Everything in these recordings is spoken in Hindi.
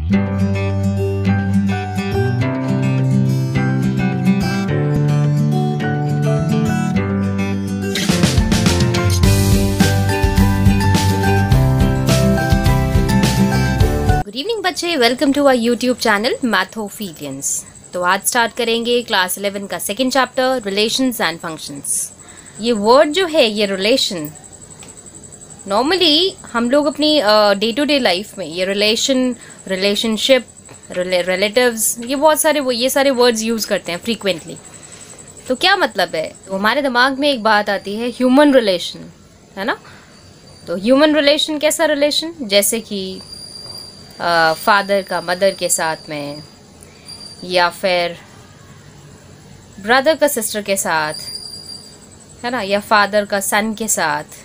गुड इवनिंग बच्चे, welcome to our YouTube channel Mathophilians. तो आज स्टार्ट करेंगे क्लास 11 का second chapter, relations and functions. ये वर्ड जो है, ये रिलेशन, नॉर्मली हम लोग अपनी डे टू डे लाइफ में ये रिलेशन, रिलेशनशिप, रिलेटिव्स, ये सारे वर्ड्स यूज़ करते हैं फ्रीक्वेंटली। तो क्या मतलब है? तो हमारे दिमाग में एक बात आती है, ह्यूमन रिलेशन, है ना। तो ह्यूमन रिलेशन कैसा रिलेशन? जैसे कि फादर का मदर के साथ में, या फिर ब्रदर का सिस्टर के साथ, है ना, या फादर का सन के साथ,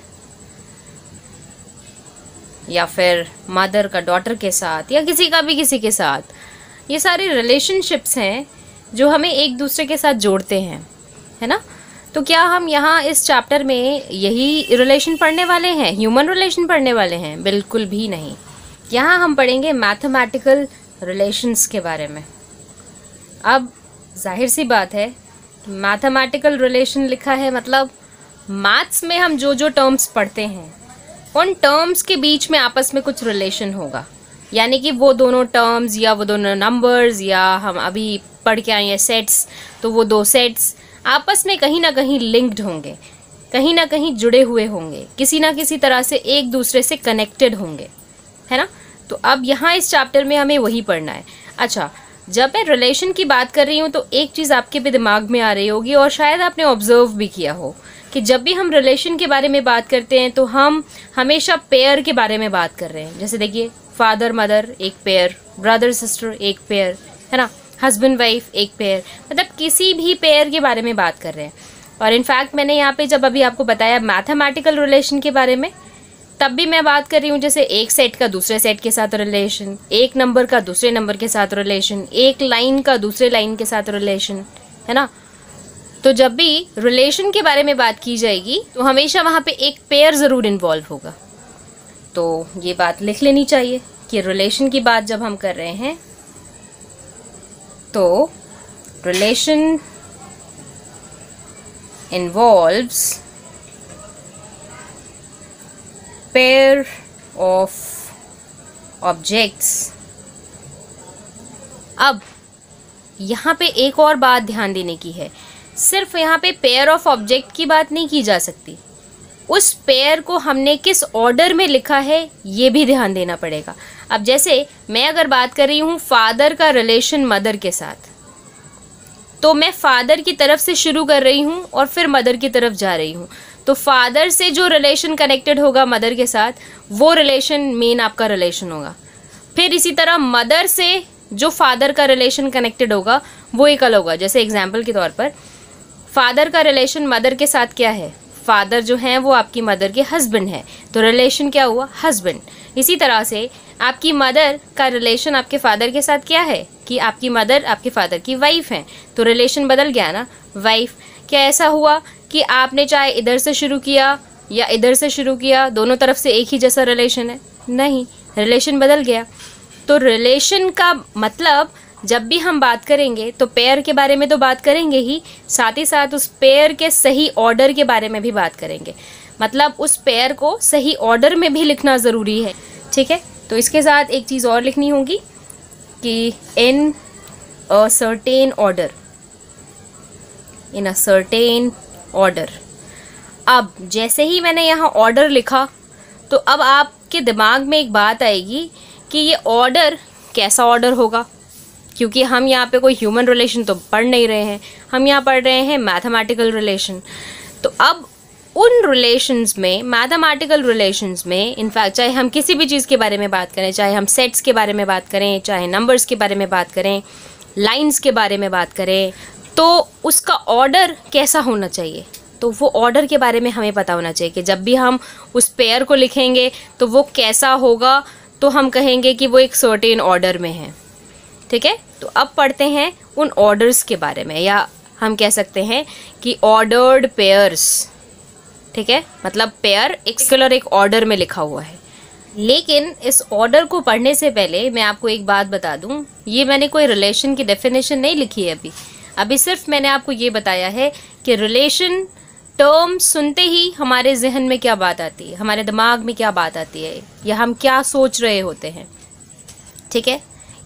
या फिर मदर का डॉटर के साथ, या किसी का भी किसी के साथ। ये सारे रिलेशनशिप्स हैं जो हमें एक दूसरे के साथ जोड़ते हैं, है ना। तो क्या हम यहाँ इस चैप्टर में यही रिलेशन पढ़ने वाले हैं, ह्यूमन रिलेशन पढ़ने वाले हैं? बिल्कुल भी नहीं। यहाँ हम पढ़ेंगे मैथमेटिकल रिलेशंस के बारे में। अब जाहिर सी बात है, मैथमेटिकल रिलेशन लिखा है मतलब मैथ्स में हम जो जो टर्म्स पढ़ते हैं उन टर्म्स के बीच में आपस में कुछ रिलेशन होगा। यानी कि वो दोनों टर्म्स या वो दोनों नंबर्स, या हम अभी पढ़ के आए हैं सेट्स, तो वो दो सेट्स आपस में कहीं ना कहीं लिंक्ड होंगे, कहीं ना कहीं जुड़े हुए होंगे, किसी ना किसी तरह से एक दूसरे से कनेक्टेड होंगे, है ना। तो अब यहाँ इस चैप्टर में हमें वही पढ़ना है। अच्छा, जब मैं रिलेशन की बात कर रही हूँ तो एक चीज़ आपके भी दिमाग में आ रही होगी, और शायद आपने ऑब्जर्व भी किया हो, कि जब भी हम रिलेशन के बारे में बात करते हैं तो हम हमेशा पेयर के बारे में बात कर रहे हैं। जैसे देखिए, फादर मदर एक पेयर, ब्रदर सिस्टर एक पेयर, है ना, हस्बैंड वाइफ एक पेयर, मतलब किसी भी पेयर के बारे में बात कर रहे हैं। और इनफैक्ट मैंने यहाँ पे जब अभी आपको बताया मैथमेटिकल रिलेशन के बारे में, तब भी मैं बात कर रही हूँ जैसे एक सेट का दूसरे सेट के साथ रिलेशन, एक नंबर का दूसरे नंबर के साथ रिलेशन, एक लाइन का दूसरे लाइन के साथ रिलेशन, है ना। तो जब भी रिलेशन के बारे में बात की जाएगी तो हमेशा वहाँ पे एक पेयर ज़रूर इन्वॉल्व होगा। तो ये बात लिख लेनी चाहिए कि रिलेशन की बात जब हम कर रहे हैं तो relation involves pair of objects. अब यहाँ पे एक और बात ध्यान देने की है, सिर्फ यहाँ पे पेयर ऑफ ऑब्जेक्ट की बात नहीं की जा सकती, उस पेयर को हमने किस ऑर्डर में लिखा है ये भी ध्यान देना पड़ेगा। अब जैसे मैं अगर बात कर रही हूँ फादर का रिलेशन मदर के साथ, तो मैं फादर की तरफ से शुरू कर रही हूँ और फिर मदर की तरफ जा रही हूँ। तो फादर से जो रिलेशन कनेक्टेड होगा मदर के साथ, वो रिलेशन मेन आपका रिलेशन होगा। फिर इसी तरह मदर से जो फादर का रिलेशन कनेक्टेड होगा वो एक अलग होगा। जैसे एग्जाम्पल के तौर पर फादर का रिलेशन मदर के साथ क्या है, फादर जो है वो आपकी मदर के हस्बैंड है, तो रिलेशन क्या हुआ, हस्बैंड। इसी तरह से आपकी मदर का रिलेशन आपके फादर के साथ क्या है कि आपकी मदर आपके फादर की वाइफ है, तो रिलेशन बदल गया ना, वाइफ। क्या ऐसा हुआ कि आपने चाहे इधर से शुरू किया या इधर से शुरू किया, दोनों तरफ से एक ही जैसा रिलेशन है? नहीं, रिलेशन बदल गया। तो रिलेशन का मतलब जब भी हम बात करेंगे तो पेयर के बारे में तो बात करेंगे ही, साथ ही साथ उस पेयर के सही ऑर्डर के बारे में भी बात करेंगे। मतलब उस पेयर को सही ऑर्डर में भी लिखना ज़रूरी है, ठीक है। तो इसके साथ एक चीज़ और लिखनी होगी कि in a certain order, in a certain order. अब जैसे ही मैंने यहाँ ऑर्डर लिखा तो अब आपके दिमाग में एक बात आएगी कि ये ऑर्डर कैसा ऑर्डर होगा, क्योंकि हम यहाँ पे कोई ह्यूमन रिलेशन तो पढ़ नहीं रहे हैं, हम यहाँ पढ़ रहे हैं मैथमेटिकल रिलेशन। तो अब उन रिलेशंस में, मैथमेटिकल रिलेशंस में, इनफैक्ट चाहे हम किसी भी चीज़ के बारे में बात करें, चाहे हम सेट्स के बारे में बात करें, चाहे नंबर्स के बारे में बात करें, लाइंस के बारे में बात करें, तो उसका ऑर्डर कैसा होना चाहिए, तो वो ऑर्डर के बारे में हमें पता होना चाहिए कि जब भी हम उस पेयर को लिखेंगे तो वो कैसा होगा, तो हम कहेंगे कि वो एक सर्टेन ऑर्डर में है, ठीक है। तो अब पढ़ते हैं उन ऑर्डर्स के बारे में, या हम कह सकते हैं कि ऑर्डर्ड पेयर्स, ठीक है। मतलब पेयर एक ऑर्डर में लिखा हुआ है। लेकिन इस ऑर्डर को पढ़ने से पहले मैं आपको एक बात बता दूं, ये मैंने कोई रिलेशन की डेफिनेशन नहीं लिखी है अभी सिर्फ मैंने आपको ये बताया है कि रिलेशन टर्म सुनते ही हमारे जहन में क्या बात आती है, हमारे दिमाग में क्या बात आती है, या हम क्या सोच रहे होते हैं। ठीक है,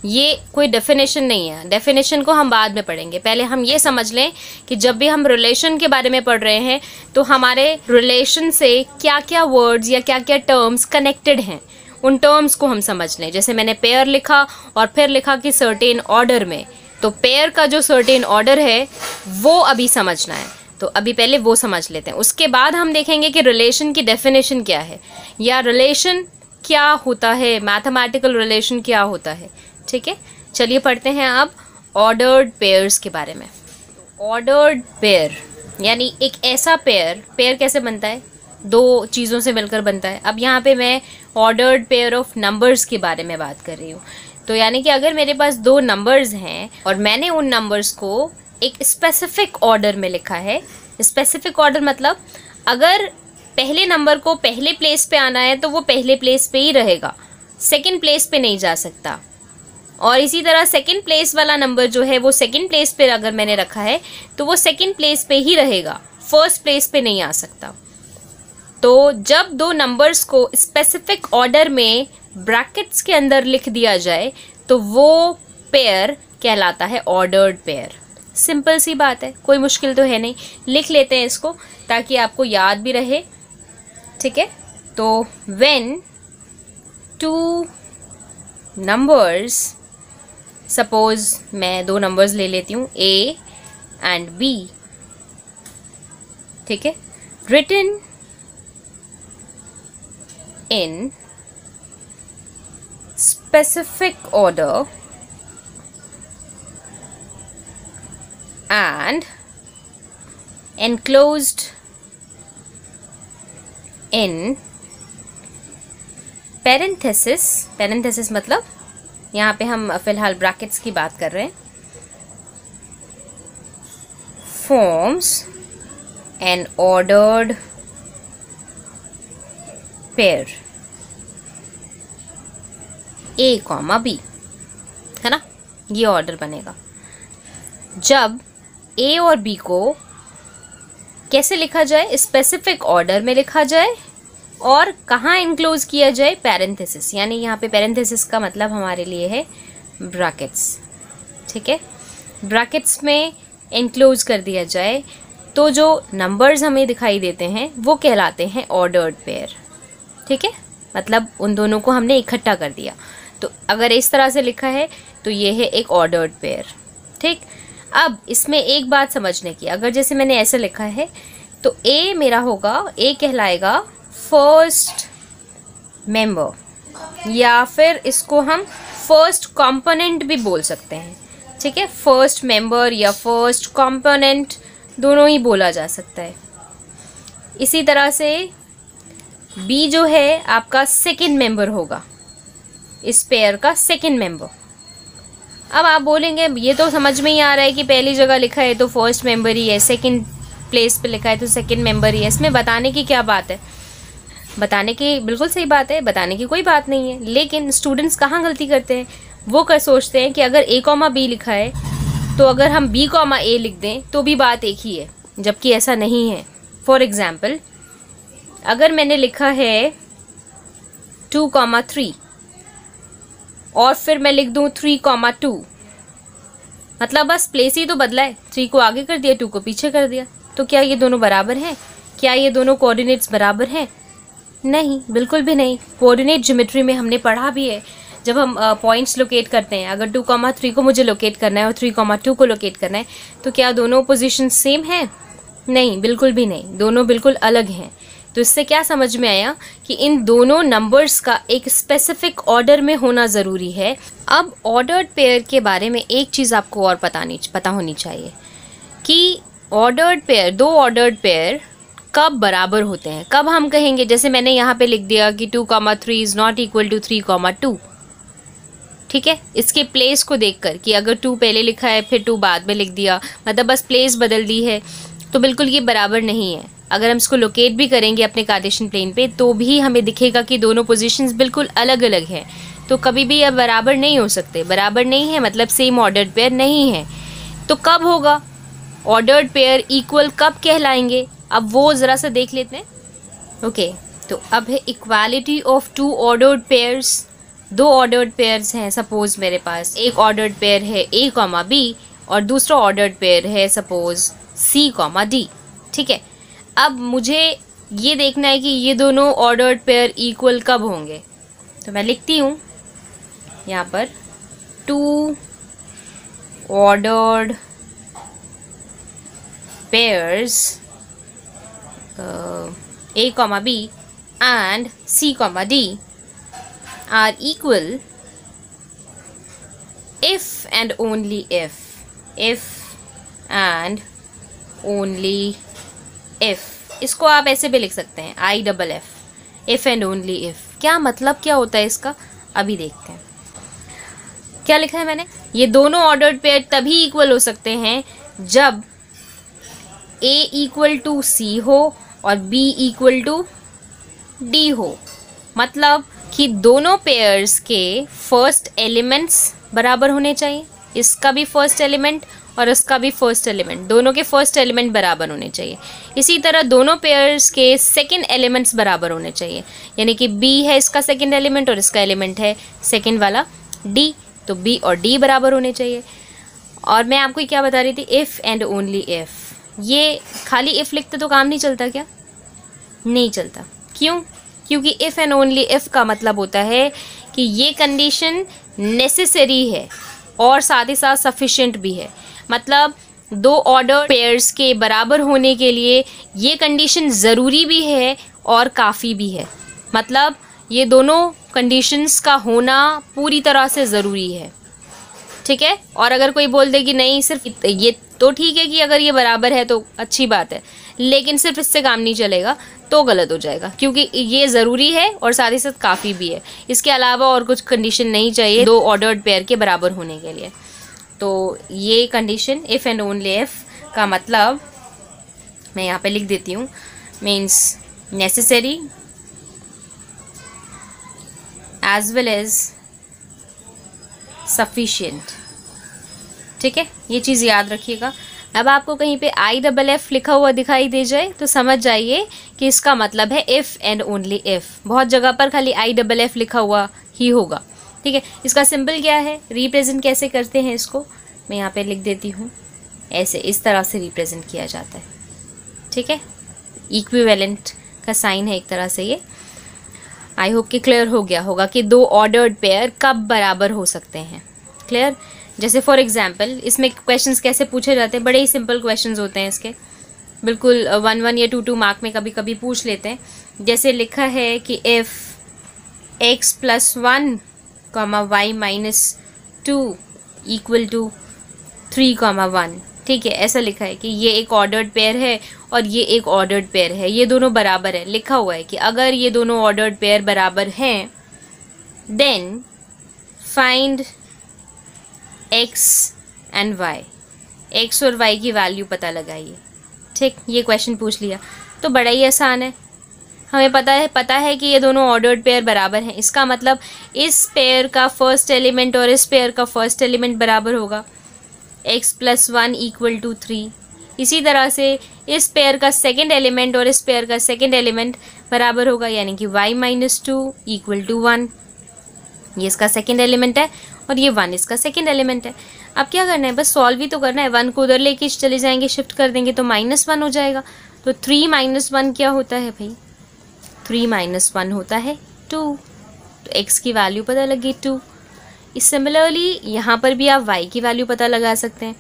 ये कोई डेफिनेशन नहीं है, डेफिनेशन को हम बाद में पढ़ेंगे। पहले हम ये समझ लें कि जब भी हम रिलेशन के बारे में पढ़ रहे हैं तो हमारे रिलेशन से क्या क्या वर्ड्स या क्या क्या टर्म्स कनेक्टेड हैं, उन टर्म्स को हम समझ लें। जैसे मैंने पेयर लिखा और फिर लिखा कि सर्टेन ऑर्डर में, तो पेयर का जो सर्टेन ऑर्डर है वो अभी समझना है, तो अभी पहले वो समझ लेते हैं। उसके बाद हम देखेंगे कि रिलेशन की डेफिनेशन क्या है, या रिलेशन क्या होता है, मैथमेटिकल रिलेशन क्या होता है। ठीक है, चलिए पढ़ते हैं अब ऑर्डर्ड पेयर्स के बारे में। ऑर्डर्ड पेयर यानी एक ऐसा पेयर, पेयर कैसे बनता है, दो चीज़ों से मिलकर बनता है। अब यहाँ पे मैं ऑर्डर्ड पेयर ऑफ नंबर्स के बारे में बात कर रही हूँ। तो यानी कि अगर मेरे पास दो नंबर्स हैं और मैंने उन नंबर्स को एक स्पेसिफिक ऑर्डर में लिखा है, स्पेसिफिक ऑर्डर मतलब अगर पहले नंबर को पहले प्लेस पे आना है तो वो पहले प्लेस पे ही रहेगा, सेकंड प्लेस पे नहीं जा सकता। और इसी तरह सेकंड प्लेस वाला नंबर जो है वो सेकंड प्लेस पे अगर मैंने रखा है तो वो सेकंड प्लेस पे ही रहेगा, फर्स्ट प्लेस पे नहीं आ सकता। तो जब दो नंबर्स को स्पेसिफिक ऑर्डर में ब्रैकेट्स के अंदर लिख दिया जाए तो वो पेयर कहलाता है ऑर्डर्ड पेयर। सिंपल सी बात है, कोई मुश्किल तो है नहीं। लिख लेते हैं इसको ताकि आपको याद भी रहे। ठीक है, तो व्हेन टू नंबर्स, सपोज मैं दो नंबर्स ले लेती हूँ A एंड B, ठीक है, written in specific order and enclosed in parenthesis, parenthesis मतलब यहाँ पे हम फिलहाल ब्रैकेट्स की बात कर रहे हैं, forms an ordered pair A, B, है ना, ये ऑर्डर बनेगा। जब A और B को कैसे लिखा जाए, स्पेसिफिक ऑर्डर में लिखा जाए और कहाँ इंक्लोज किया जाए, पैरेंथेसिस, यानी यहाँ पे पैरेंथेसिस का मतलब हमारे लिए है ब्रैकेट्स। ठीक है, ब्रैकेट्स में इंक्लोज कर दिया जाए तो जो नंबर्स हमें दिखाई देते हैं वो कहलाते हैं ऑर्डर्ड पेयर। ठीक है, मतलब उन दोनों को हमने इकट्ठा कर दिया। तो अगर इस तरह से लिखा है तो ये है एक ऑर्डर्ड पेयर। ठीक, अब इसमें एक बात समझने की, अगर जैसे मैंने ऐसे लिखा है तो A मेरा होगा, A कहलाएगा फर्स्ट मेंबर, या फिर इसको हम फर्स्ट कंपोनेंट भी बोल सकते हैं। ठीक है, फर्स्ट मेंबर या फर्स्ट कंपोनेंट दोनों ही बोला जा सकता है। इसी तरह से B जो है आपका सेकंड मेंबर होगा, इस पेयर का सेकंड मेंबर। अब आप बोलेंगे ये तो समझ में ही आ रहा है कि पहली जगह लिखा है तो फर्स्ट मेंबर ही है, सेकंड प्लेस पे लिखा है तो सेकंड मेंबर ही है, इसमें बताने की क्या बात है। बताने की बिल्कुल सही बात है, बताने की कोई बात नहीं है। लेकिन स्टूडेंट्स कहाँ गलती करते हैं, वो सोचते हैं कि अगर A, B लिखा है तो अगर हम B, A लिख दें तो भी बात एक ही है, जबकि ऐसा नहीं है। फॉर एग्जाम्पल, अगर मैंने लिखा है 2, 3 और फिर मैं लिख दूं 3, 2, मतलब बस प्लेस ही तो बदला है, 3 को आगे कर दिया, 2 को पीछे कर दिया। तो क्या ये दोनों बराबर हैं? क्या ये दोनों कोऑर्डिनेट्स बराबर हैं? नहीं, बिल्कुल भी नहीं। कोऑर्डिनेट ज्योमेट्री में हमने पढ़ा भी है, जब हम पॉइंट्स लोकेट करते हैं, अगर 2, 3 को मुझे लोकेट करना है और 3, 2 को लोकेट करना है, तो क्या दोनों पोजीशन सेम है? नहीं, बिल्कुल भी नहीं, दोनों बिल्कुल अलग हैं। तो इससे क्या समझ में आया कि इन दोनों नंबर्स का एक स्पेसिफिक ऑर्डर में होना ज़रूरी है। अब ऑर्डर्ड पेयर के बारे में एक चीज़ आपको और पता होनी चाहिए कि ऑर्डर्ड पेयर, दो ऑर्डर्ड पेयर कब बराबर होते हैं, कब हम कहेंगे। जैसे मैंने यहाँ पे लिख दिया कि 2, 3 इज़ नॉट इक्वल टू 3, 2। ठीक है, इसके प्लेस को देखकर कि अगर 2 पहले लिखा है फिर 2 बाद में लिख दिया, मतलब बस प्लेस बदल दी है, तो बिल्कुल ये बराबर नहीं है। अगर हम इसको लोकेट भी करेंगे अपने कार्टेशियन प्लेन पे तो भी हमें दिखेगा कि दोनों पोजीशंस बिल्कुल अलग अलग है। तो कभी भी अब बराबर नहीं हो सकते। बराबर नहीं है मतलब सेम ऑर्डर्ड पेयर नहीं है। तो कब होगा ऑर्डर्ड पेयर इक्वल, कब कहलाएंगे, अब वो ज़रा सा देख लेते हैं। ओके, तो अब है equality of two ordered pairs. दो ऑर्डर्ड पेयर्स हैं, सपोज मेरे पास एक ऑर्डर्ड पेयर है ए कॉमा बी और दूसरा ऑर्डर्ड पेयर है सपोज सी कॉमा डी। ठीक है, अब मुझे ये देखना है कि ये दोनों ऑर्डर्ड पेयर इक्वल कब होंगे। तो मैं लिखती हूँ यहाँ पर two ordered pairs A comma B and C comma D are equal if and only if and only if। इसको आप ऐसे भी लिख सकते हैं if and only if। क्या मतलब क्या होता है इसका, अभी देखते हैं। क्या लिखा है मैंने, ये दोनों ऑर्डर्ड पेयर तभी इक्वल हो सकते हैं जब A इक्वल टू C हो और B इक्वल टू D हो। मतलब कि दोनों पेयर्स के फर्स्ट एलिमेंट्स बराबर होने चाहिए। इसका भी फर्स्ट एलिमेंट और इसका भी फर्स्ट एलिमेंट, दोनों के फर्स्ट एलिमेंट बराबर होने चाहिए। इसी तरह दोनों पेयर्स के सेकंड एलिमेंट्स बराबर होने चाहिए। यानी कि B है इसका सेकंड एलिमेंट और इसका एलिमेंट है सेकंड वाला D, तो B और D बराबर होने चाहिए। और मैं आपको क्या बता रही थी, इफ़ एंड ओनली इफ़। ये खाली इफ़ लिखते तो काम नहीं चलता क्या? नहीं चलता। क्यों? क्योंकि इफ़ एंड ओनली इफ़ का मतलब होता है कि ये कंडीशन नेसेसरी है और साथ ही साथ सफिशिएंट भी है। मतलब दो ऑर्डर पेयर्स के बराबर होने के लिए ये कंडीशन ज़रूरी भी है और काफ़ी भी है। मतलब ये दोनों कंडीशंस का होना पूरी तरह से ज़रूरी है। ठीक है, और अगर कोई बोल दे कि नहीं सिर्फ ये, तो ठीक है कि अगर ये बराबर है तो अच्छी बात है, लेकिन सिर्फ इससे काम नहीं चलेगा तो गलत हो जाएगा, क्योंकि ये ज़रूरी है और साथ ही साथ काफ़ी भी है। इसके अलावा और कुछ कंडीशन नहीं चाहिए दो ऑर्डर्ड पेयर के बराबर होने के लिए। तो ये condition if and only if का मतलब मैं यहाँ पे लिख देती हूँ, means necessary as well as sufficient. ठीक है, ये चीज़ याद रखिएगा। अब आपको कहीं पे IFF लिखा हुआ दिखाई दे जाए तो समझ जाइए कि इसका मतलब है इफ़ एंड ओनली इफ़। बहुत जगह पर खाली IFF लिखा हुआ ही होगा। ठीक है, इसका सिंबल क्या है, रिप्रेजेंट कैसे करते हैं इसको मैं यहाँ पे लिख देती हूँ। ऐसे इस तरह से रिप्रेजेंट किया जाता है। ठीक है, इक्विवेलेंट का साइन है एक तरह से ये। आई होप कि क्लियर हो गया होगा कि दो ऑर्डर्ड पेयर कब बराबर हो सकते हैं। क्लियर? जैसे फॉर एग्जांपल इसमें क्वेश्चंस कैसे पूछे जाते हैं, बड़े ही सिंपल क्वेश्चंस होते हैं इसके, बिल्कुल 1 या 2 मार्क में कभी कभी पूछ लेते हैं। जैसे लिखा है कि इफ़ x + 1, y - 2 = 3, 1। ठीक है, ऐसा लिखा है कि ये एक ऑर्डर्ड पेयर है और ये एक ऑर्डर्ड पेयर है, ये दोनों बराबर है। लिखा हुआ है कि अगर ये दोनों ऑर्डर्ड पेयर बराबर हैं then find x and y, x और y की वैल्यू पता लगाइए। ठीक, ये क्वेश्चन पूछ लिया तो बड़ा ही आसान है। हमें पता है कि ये दोनों ऑर्डर्ड पेयर बराबर हैं। इसका मतलब इस पेयर का फर्स्ट एलिमेंट और इस पेयर का फर्स्ट एलिमेंट बराबर होगा, x + 1 = 3। इसी तरह से इस पेयर का सेकंड एलिमेंट और इस पेयर का सेकंड एलिमेंट बराबर होगा, यानी कि y - 2 = 1। ये इसका सेकंड एलिमेंट है और ये 1 इसका सेकंड एलिमेंट है। अब क्या करना है, बस सॉल्व ही तो करना है। 1 को उधर लेके चले जाएंगे, शिफ्ट कर देंगे तो -1 हो जाएगा। तो 3 - 1 क्या होता है भाई? 3 - 1 होता है 2। तो x की वैल्यू पता लगी 2। सिमिलरली यहाँ पर भी आप y की वैल्यू पता लगा सकते हैं।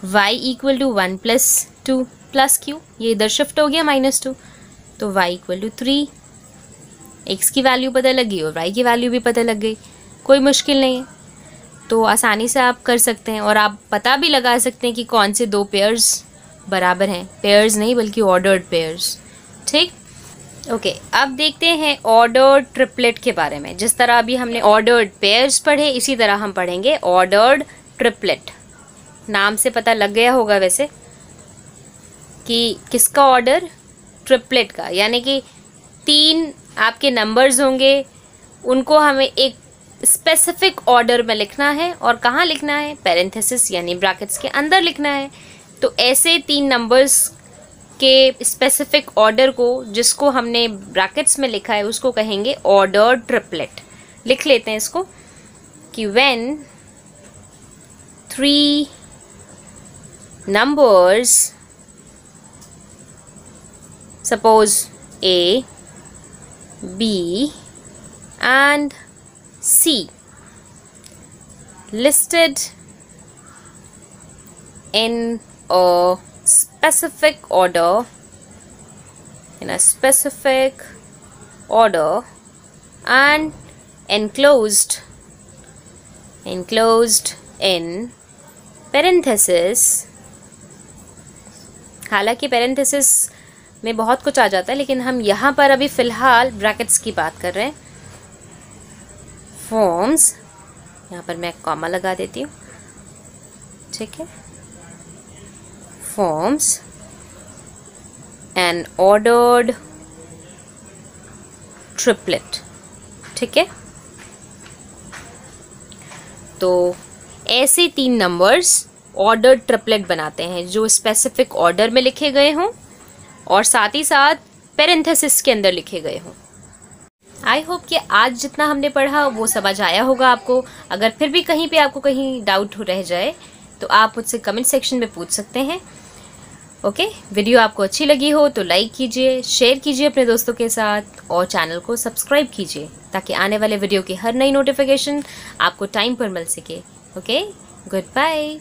y = 1 + 2 प्लस क्यों, ये इधर शिफ्ट हो गया -2, तो y = 3। x की वैल्यू पता लगी और y की वैल्यू भी पता लग गई, कोई मुश्किल नहीं है। तो आसानी से आप कर सकते हैं और आप पता भी लगा सकते हैं कि कौन से दो पेयर्स बराबर हैं। पेयर्स नहीं बल्कि ऑर्डर्ड पेयर्स। ठीक, ओके, अब देखते हैं ऑर्डर्ड ट्रिपलेट के बारे में। जिस तरह अभी हमने ऑर्डर्ड पेयर्स पढ़े, इसी तरह हम पढ़ेंगे ऑर्डर्ड ट्रिपलेट। नाम से पता लग गया होगा वैसे कि किसका ऑर्डर, ट्रिपलेट का, यानी कि 3 आपके नंबर्स होंगे, उनको हमें एक स्पेसिफिक ऑर्डर में लिखना है। और कहाँ लिखना है? पैरेंथेसिस यानी ब्रैकेट्स के अंदर लिखना है। तो ऐसे 3 नंबर्स के स्पेसिफिक ऑर्डर को, जिसको हमने ब्रैकेट्स में लिखा है, उसको कहेंगे ऑर्डर ट्रिपलेट। लिख लेते हैं इसको कि when 3 numbers, suppose A, B and C, listed in a specific order, and enclosed in parenthesis। हालांकि पैरेंथेसिस में बहुत कुछ आ जाता है, लेकिन हम यहाँ पर अभी फ़िलहाल ब्रैकेट्स की बात कर रहे हैं। फॉर्म्स, यहाँ पर मैं कॉमा लगा देती हूँ, ठीक है। फॉर्म्स एन ऑर्डर्ड ट्रिपलेट, ठीक है। तो ऐसे 3 नंबर्स ऑर्डर ट्रिपलेट बनाते हैं जो स्पेसिफिक ऑर्डर में लिखे गए हों और साथ ही साथ पैरेंथेसिस के अंदर लिखे गए हों। आई होप कि आज जितना हमने पढ़ा वो समझ आया होगा आपको। अगर फिर भी कहीं पे आपको कहीं डाउट रह जाए तो आप मुझसे कमेंट सेक्शन में पूछ सकते हैं। ओके, वीडियो आपको अच्छी लगी हो तो लाइक कीजिए, शेयर कीजिए अपने दोस्तों के साथ और चैनल को सब्सक्राइब कीजिए ताकि आने वाले वीडियो की हर नई नोटिफिकेशन आपको टाइम पर मिल सके। Okay, good bye.